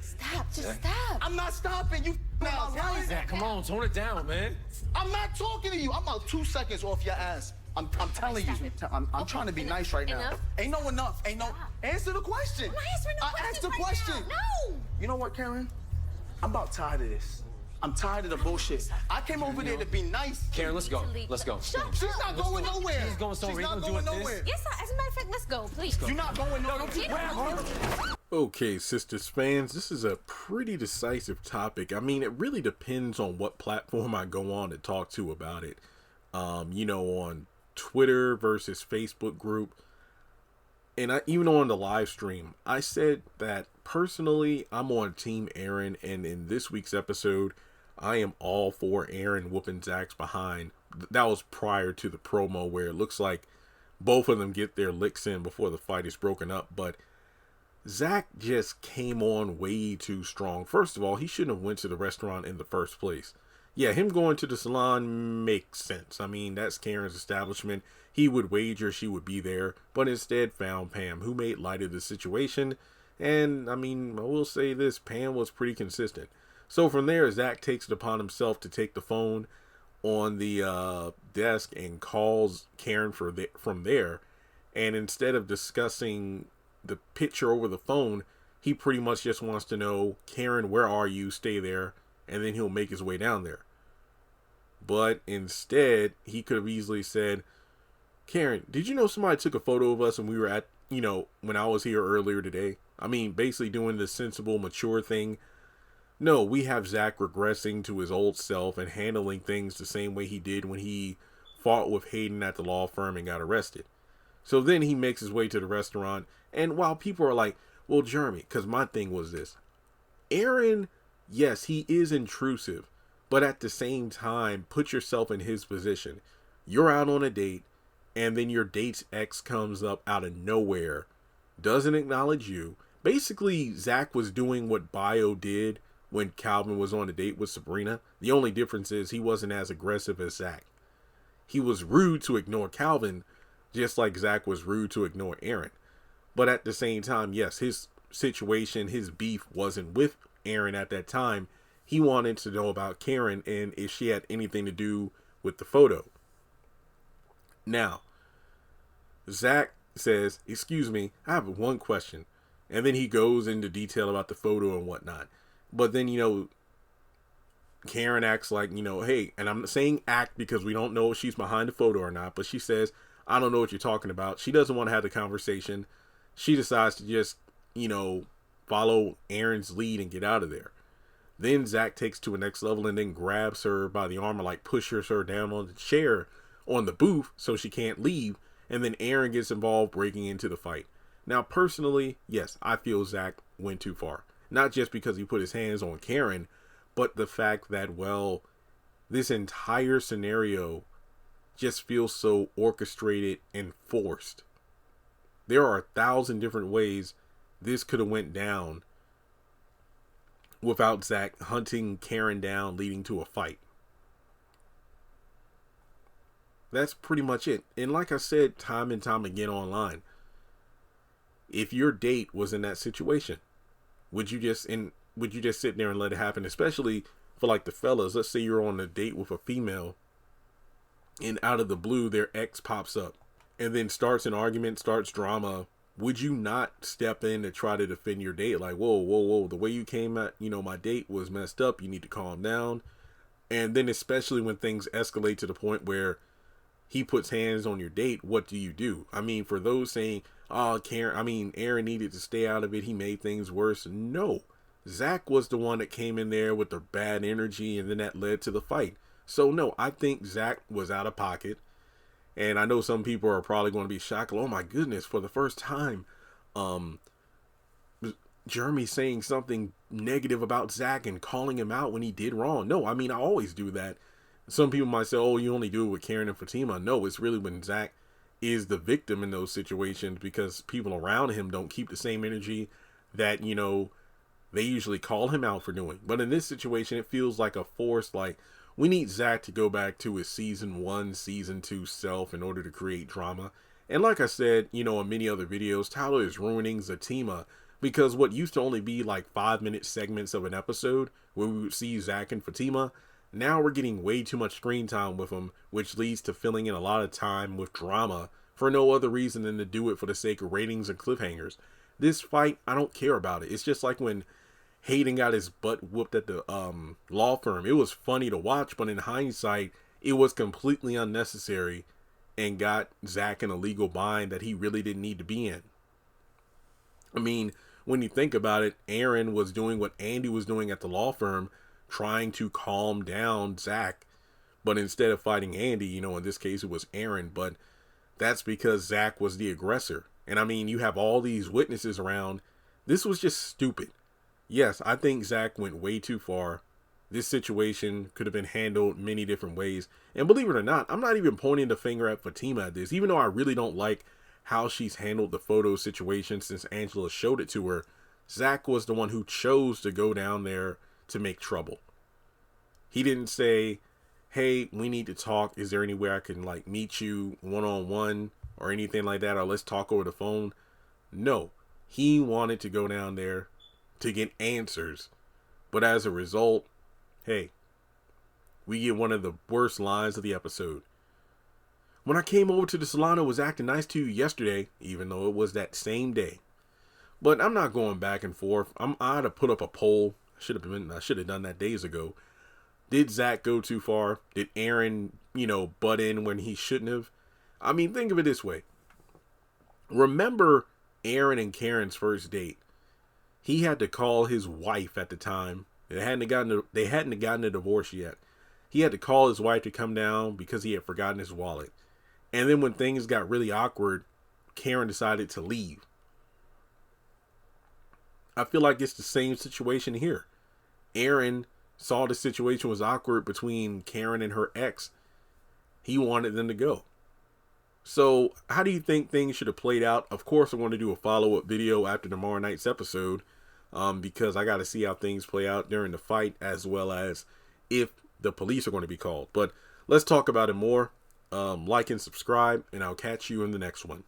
Stop, just stop. I'm not stopping. You now, right? Zach, come on, tone it down, man. I'm not talking to you. I'm about 2 seconds off your ass. I'm telling you. I'm trying to be nice right now. Enough? Ain't no enough. Ain't no. Answer the question. I'm not answering the I question asked the right question. now. No. You know what, Karen? I'm about tired of this. I'm tired of the bullshit. I came over there to be nice. Karen, let's go. Let's go. Shut She's not going nowhere. She's going somewhere. She's not You going gonna do nowhere. Yes, sir. As a matter of fact, let's go, please. You're not going nowhere. Okay, Sistas fans, this is a pretty decisive topic. I mean, it really depends on what platform I go on to talk to about it. On Twitter versus Facebook group. And even on the live stream, I said that personally, I'm on Team Aaron. And in this week's episode, I am all for Aaron whooping Zach's behind. That was prior to the promo where it looks like both of them get their licks in before the fight is broken up. But Zach just came on way too strong. First of all, he shouldn't have went to the restaurant in the first place. Yeah, him going to the salon makes sense. I mean, that's Karen's establishment. He would wager she would be there, but instead found Pam, who made light of the situation. And, I mean, I will say this, Pam was pretty consistent. So from there, Zach takes it upon himself to take the phone on the desk and calls Karen from there. And instead of discussing the picture over the phone, he pretty much just wants to know, Karen, where are you? Stay there. And then he'll make his way down there. But instead, he could have easily said, Karen, did you know somebody took a photo of us when we were at, when I was here earlier today? I mean, basically doing the sensible, mature thing. No, we have Zach regressing to his old self and handling things the same way he did when he fought with Hayden at the law firm and got arrested. So then he makes his way to the restaurant. And while people are like, well, Jeremy, because my thing was this. Aaron, yes, he is intrusive. But at the same time, put yourself in his position. You're out on a date, and then your date's ex comes up out of nowhere, doesn't acknowledge you. Basically, Zach was doing what Bio did when Calvin was on a date with Sabrina. The only difference is he wasn't as aggressive as Zach. He was rude to ignore Calvin, just like Zach was rude to ignore Aaron. But at the same time, yes, his situation, his beef wasn't with Aaron at that time. He wanted to know about Karen and if she had anything to do with the photo. Now, Zach says, excuse me, I have one question. And then he goes into detail about the photo and whatnot. But then, Karen acts like, hey, and I'm saying act because we don't know if she's behind the photo or not. But she says, I don't know what you're talking about. She doesn't want to have the conversation. She decides to just, follow Aaron's lead and get out of there. Then Zach takes to a next level and then grabs her by the arm and pushes her down on the chair on the booth so she can't leave. And then Aaron gets involved, breaking into the fight. Now, personally, yes, I feel Zach went too far. Not just because he put his hands on Karen, but the fact that, this entire scenario just feels so orchestrated and forced. There are 1,000 different ways this could have went down without Zach hunting Karen down, leading to a fight. That's pretty much it. And like I said, time and time again online, if your date was in that situation, would you just sit there and let it happen? Especially for the fellas. Let's say you're on a date with a female and out of the blue, their ex pops up and then starts an argument, starts drama. Would you not step in to try to defend your date? Like, whoa, the way you came at, my date was messed up. You need to calm down. And then especially when things escalate to the point where he puts hands on your date, what do you do? I mean, for those saying, Aaron needed to stay out of it. He made things worse. No, Zach was the one that came in there with the bad energy and then that led to the fight. So no, I think Zach was out of pocket. And I know some people are probably going to be shocked. Oh my goodness, for the first time, Jeremy saying something negative about Zach and calling him out when he did wrong. No, I always do that. Some people might say, oh, you only do it with Karen and Fatima. No, it's really when Zach is the victim in those situations because people around him don't keep the same energy that, they usually call him out for doing. But in this situation, it feels like a force, we need Zach to go back to his season 1, season 2 self in order to create drama. And like I said, in many other videos, Tyler is ruining Zatima Because what used to only be like 5-minute segments of an episode where we would see Zach and Fatima, now we're getting way too much screen time with them, which leads to filling in a lot of time with drama for no other reason than to do it for the sake of ratings and cliffhangers. This fight, I don't care about it. It's just like when Hayden got his butt whooped at the law firm. It was funny to watch, but in hindsight, it was completely unnecessary and got Zach in a legal bind that he really didn't need to be in. I mean, when you think about it, Aaron was doing what Andy was doing at the law firm, trying to calm down Zach. But instead of fighting Andy, you know, in this case, it was Aaron. But that's because Zach was the aggressor. And I mean, you have all these witnesses around. This was just stupid. Yes, I think Zach went way too far. This situation could have been handled many different ways. And believe it or not, I'm not even pointing the finger at Fatima at this, even though I really don't like how she's handled the photo situation since Angela showed it to her. Zach was the one who chose to go down there to make trouble. He didn't say, hey, we need to talk. Is there anywhere I can like meet you one-on-one or anything like that? Or let's talk over the phone. No, he wanted to go down there to get answers. But as a result, hey, we get one of the worst lines of the episode. When I came over to the salon, I was acting nice to you yesterday, even though it was that same day. But I'm not going back and forth. I had to put up a poll. I should have done that days ago. Did Zach go too far? Did Aaron, butt in when he shouldn't have? I mean, think of it this way. Remember Aaron and Karen's first date? He had to call his wife at the time. They hadn't gotten a divorce yet. He had to call his wife to come down because he had forgotten his wallet. And then when things got really awkward, Karen decided to leave. I feel like it's the same situation here. Aaron saw the situation was awkward between Karen and her ex. He wanted them to go. So how do you think things should have played out? Of course, I want to do a follow-up video after tomorrow night's episode because I got to see how things play out during the fight as well as if the police are going to be called. But let's talk about it more. Like and subscribe, and I'll catch you in the next one.